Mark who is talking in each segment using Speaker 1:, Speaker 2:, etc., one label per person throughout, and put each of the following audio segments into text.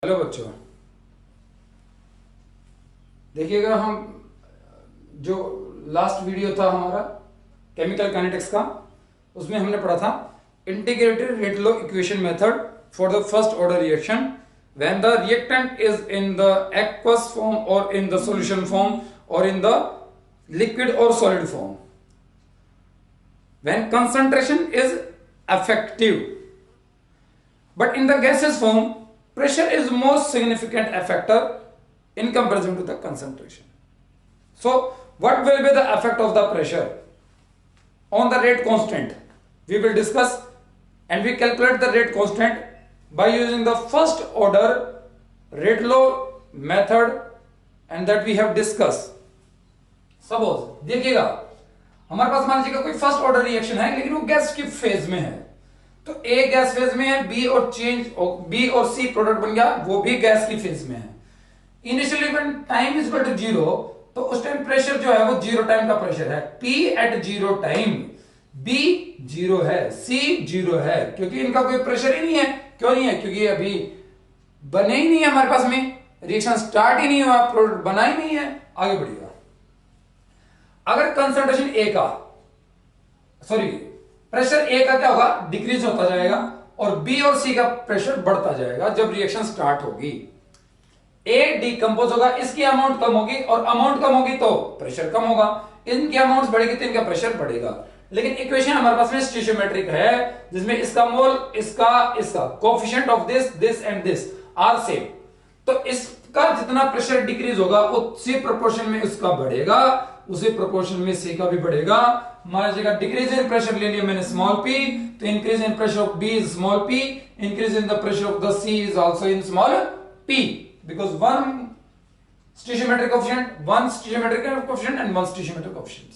Speaker 1: Hello बच्चों, देखिएगा हम जो लास्ट वीडियो था हमारा केमिकल काइनेटिक्स का, उसमें हमने पढ़ा था integrated rate law equation method for the first order reaction when the reactant is in the aqueous form और इन द सॉल्यूशन फॉर्म और इन द लिक्विड और solid form when concentration is effective, but in the gaseous form pressure is most significant factor in comparison to the concentration. So what will be the effect of the pressure on the rate constant? We will discuss and we calculate the rate constant by using the first order rate law method and that we have discussed. Suppose देखिएगा हमारे पास मान लीजिएगा कोई first order reaction है लेकिन वो gas की phase में है, तो ए गैस फेज में है, बी और सी प्रोडक्ट बन गया, वो भी गैस की फेज में है। Initially when time is equal to 0, तो उस टाइम प्रेशर जो है वो 0 टाइम का प्रेशर है, P एट 0 टाइम, B 0 है, C 0 है, क्योंकि इनका कोई प्रेशर ही नहीं है। क्यों नहीं है? क्योंकि अभी बने ही नहीं है हमारे पास में, रिएक्शन स्टार्ट ही नहीं हुआ, प्रोडक्ट बना ही नहीं है। आगे बढ़िएगा, अगर कंसंट्रेशन ए का प्रेशर ए का क्या होगा, डिक्रीज होता जाएगा और बी और सी का प्रेशर बढ़ता जाएगा जब रिएक्शन स्टार्ट होगी। ए डिकंपोज होगा, इसकी अमाउंट कम होगी और अमाउंट कम होगी तो प्रेशर कम होगा, इनकी अमाउंट बढ़ेगी तो इनका प्रेशर बढ़ेगा। लेकिन इक्वेशन हमारे पास में स्टोइचियोमेट्रिक है जिसमें इसका मोल, इसका coefficient of this and this are same, तो इसका जितना प्रेशर डिक्रीज होगा उसी प्रोपोर्शन में इसका बढ़ेगा, उसी प्रोपोर्शन में सी का भी बढ़ेगा। मान लीजिएगा डिक्रीज इन प्रेशर ले लिया मैंने स्मॉल p, तो increase in pressure of b is small p, increase in the pressure of the c is also in small p, because one stoichiometric coefficient and one stoichiometric coefficient.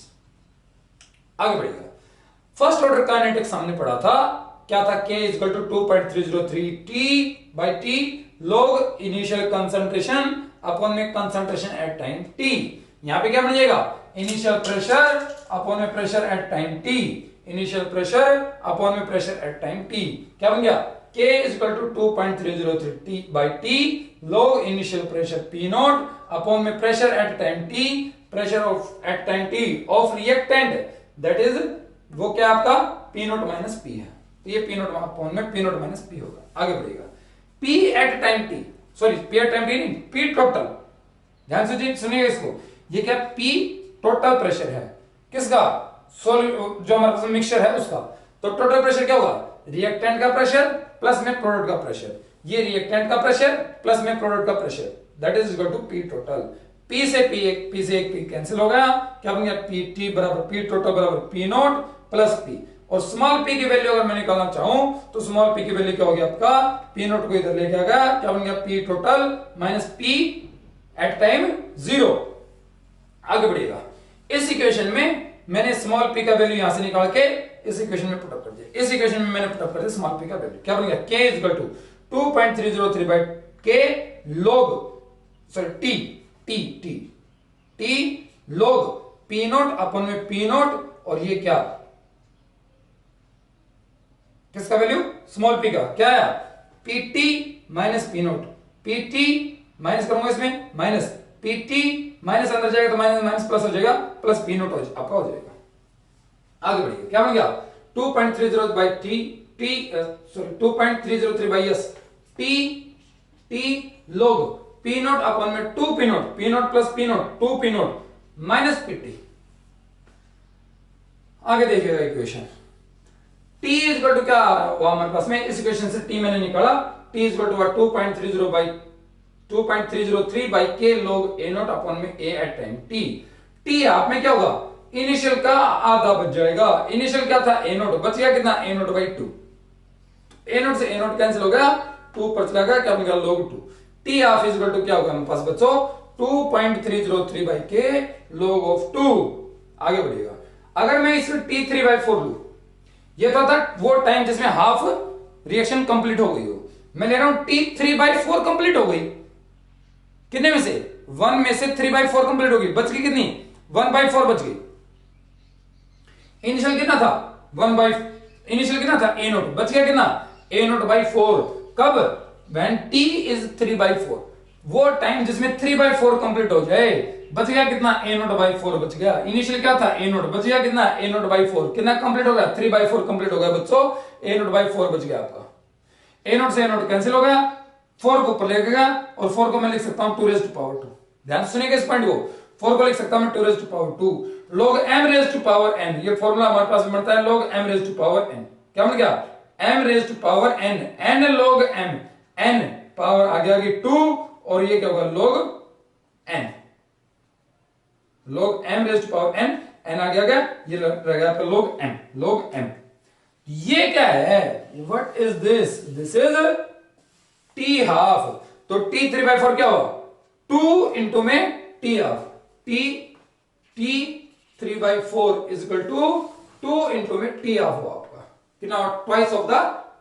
Speaker 1: आगे बढ़िएगा, first order kinetics हमने पढ़ा था, क्या था, k is equal to 2.303 t/t log initial concentration upon में concentration at time t। यहां पे क्या बन जाएगा, इनिशियल प्रेशर अपॉन में pressure at time t, initial pressure upon में प्रेशर एट टाइम t, क्या बन गया, k is equal to 2.303 t/t log initial pressure p not upon में pressure at time t, pressure of at time t of reactant, that is वो क्या आपका p naught minus p है, तो ये p नॉट अपॉन में p naught minus p होगा। आगे बढ़ेगा, p at time t, p at time t नहीं, p टोटल, ध्यान से सुनिएगा इसको, ये क्या P टोटल प्रेशर है किसका, जो हमारे पास मिक्सचर है उसका, तो टोटल प्रेशर क्या होगा, रिएक्टेंट का प्रेशर प्लस में प्रोडक्ट का प्रेशर, ये रिएक्टेंट का प्रेशर प्लस में प्रोडक्ट का pressure, that is equal to P total. P से एक P कैंसिल हो गया, क्या बन गया, P बराबर P टोटल बराबर P नॉट प्लस P, और स्मॉल p की वैल्यू अगर मैं निकालना चाहूं तो स्मॉल p की वैल्यू क्या हो गया आपका, P नॉट को इधर लेके आ गया, क्या बन गया, P total minus P at time 0। आगे बढ़िएगा, इस इक्वेशन में मैंने स्मॉल p का वैल्यू यहां से निकाल के इस इक्वेशन में पुट अप कर दिया, इस इक्वेशन में मैंने पुट अप कर दिया स्मॉल p का वैल्यू, क्या बन गया, k is equal to 2.303 by k log t log p not upon में p नॉट, और ये क्या, किसका वैल्यू, स्मॉल p का, क्या है, pt minus p not, pt minus करूंगा इसमें माइनस pt माइनस अंदर जाएगा तो माइनस माइनस प्लस हो जाएगा, प्लस p नॉट आपका हो जाएगा। आगे बढ़िए, क्या बन गया, 2.30 by t 2.303 by s t log p not upon में 2 p naught plus p naught 2 p naught minus pt। आगे देखिएगा equation, t is equal to क्या हुआ हमारे पास में, इस इक्वेशन से t मैंने निकाला, t is equal to 2.303 by k log a naught upon में a एट टाइम t आप में क्या होगा, इनिशियल का आधा बच जाएगा, इनिशियल क्या था, a नॉट, बच गया कितना, a not by 2, a not से a नॉट कैंसिल हो गया, 2 पर चला गया, क्या बन गया, log 2, t half is equal to क्या होगा हमारे पास बच्चों, 2.303 बाई k log ऑफ 2। आगे बढ़िएगा, अगर मैं इसमें t3/4 लू, ये तो था वो टाइम जिसमें हाफ रिएक्शन कंप्लीट हो गई हो, मैं ले रहा हूं t3/4 कंप्लीट हो गई, कितने में से, 1 में से 3/4 कंप्लीट होगी, बच गई कितनी, 1/4 बच गई। इनिशियल कितना था, इनिशियल कितना था, a नोट, बच गया कितना, a नोट बाई 4, कब, व्हेन t इज 3/4, वो टाइम जिसमें 3/4 कंप्लीट हो जाए, बच गया कितना a0/4 बच गया। इनिशियल क्या था a0, बच गया कितना a0/4, कितना कंप्लीट हो गया 3/4 कंप्लीट हो गया बच्चों, a0/4 बच गया आपका। a0 से a0 कैंसिल हो गया, 4 को ऊपर ले गया और 4 को मैं लिख सकता हूं 2 ध्यान सुनिएगा इस पॉइंट को, 4 को लिख सकता हूं मैं 2 log m⁻n, ये फॉर्मूला हमारे पास बनता है log m⁻n, क्या बन गया m⁻n, n log m, n power आ गया कि 2 और ये क्या होगा log n, log m⁻n, n आ गया क्या, ये रह गया आपका log m। ये क्या है, what is this, this is t half, तो t 3/4 क्या हुआ 2 इंटू में t half, t 3/4 is equal to 2 into में t हाफ हुआ आपका, कितना twice of the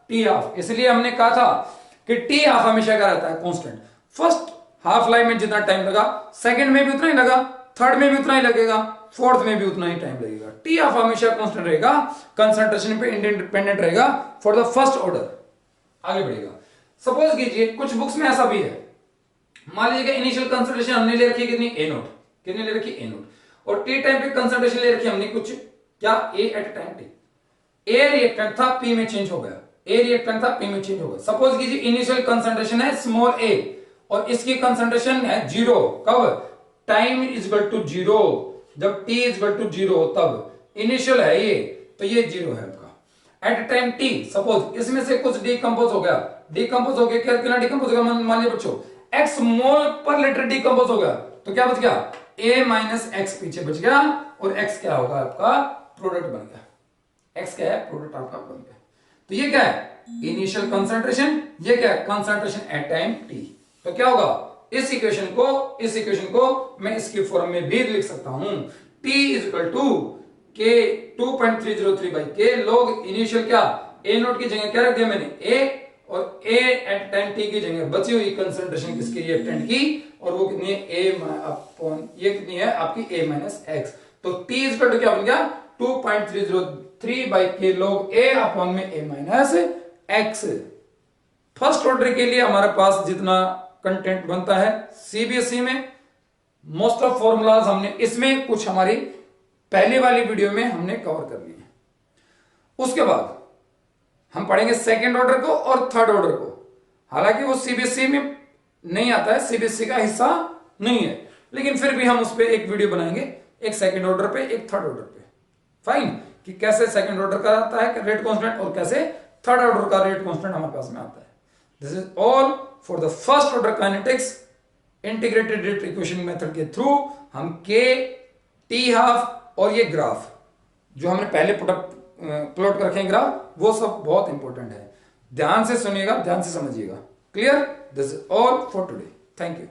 Speaker 1: t half. इसलिए हमने कहा था कि t हाफ हमेशा क्या रहता है कांस्टेंट। फर्स्ट हाफ लाइफ में जितना टाइम लगा, सेकंड में भी उतना ही लगा, थर्ड में भी उतना ही लगेगा, फोर्थ में भी उतना ही टाइम लगेगा। टी हाफ हमेशा कांस्टेंट रहेगा, कंसंट्रेशन पे इंडिपेंडेंट रहेगा फॉर द फर्स्ट ऑर्डर। आगे बढ़ेगा, सपोज कीजिए कुछ बुक्स में ऐसा भी है, मान लीजिए इनिशियल कंसंट्रेशन हमने ले रखी है कितनी a0, कितनी ले रखी a0, और टी टाइम पे कंसंट्रेशन ले रखी हमने कुछ क्या a at time t, a reactant था p में चेंज हो गया, a रिएक्टेंट था p में चेंज हो गया। सपोज कीजिए इनिशियल कंसंट्रेशन है स्मॉल a और इसकी कंसंट्रेशन है 0, कब टाइम इज इक्वल टू 0, जब t इज इक्वल टू 0 तब इनिशियल है ये, तो ये 0 है आपका। एट टाइम t सपोज इसमें से कुछ डिकंपोज हो गया, डिकंपोज हो गया, क्या कितना डिकंपोज हो गया, मान लिया बच्चों x मोल पर लीटर डिकंपोज हो गया, तो क्या बच गया a माइनस x पीछे बच गया और x क्या होगा आपका प्रोडक्ट बन गया, x क्या है प्रोडक्ट आपका बन गया। तो ये क्या है इनिशियल कंसंट्रेशन, ये क्या है कंसंट्रेशन एट टाइम t। तो क्या होगा इस इक्वेशन को मैं इसकी फॉर्म में भी लिख सकता हूं, t is equal to k 2.303/k log initial क्या a0 की जगह क्या रख दिया मैंने a, और a एट टाइम t की जगह बची हुई कंसंट्रेशन किसकी रिएक्टेंट की, और वो कितनी है a अपॉन ये कितनी है आपकी a माइनस x। तो t इज इक्वल टू क्या बन गया 2.303/k log a अपॉन में a minus x। First order के लिए हमारे पास जितना कंटेंट बनता है सीबीएसई में, मोस्ट ऑफ फॉर्मूलाज हमने इसमें कुछ हमारी पहले वाली वीडियो में हमने कवर कर लिए। उसके बाद हम पढ़ेंगे सेकंड ऑर्डर को और थर्ड ऑर्डर को, हालांकि वो सीबीएसई में नहीं आता है, सीबीएसई का हिस्सा नहीं है, लेकिन फिर भी हम उस पर एक वीडियो बनाएंगे, एक सेकंड ऑर्डर पे एक थर्ड ऑर्डर पे, फाइन, कि कैसे सेकंड ऑर्डर का आता है रेट कांस्टेंट और कैसे थर्ड ऑर्डर का रेट कांस्टेंट हमारे पास में आता है। This is all for the first order kinetics integrated rate equation method के थ्रू हम के टी हाफ और ये ग्राफ जो हमने पहले प्लॉट कर रखे हैं ग्राफ, वो सब बहुत इंपॉर्टेंट है। ध्यान से सुनिएगा, ध्यान से समझिएगा। Clear? This is all for today. Thank you.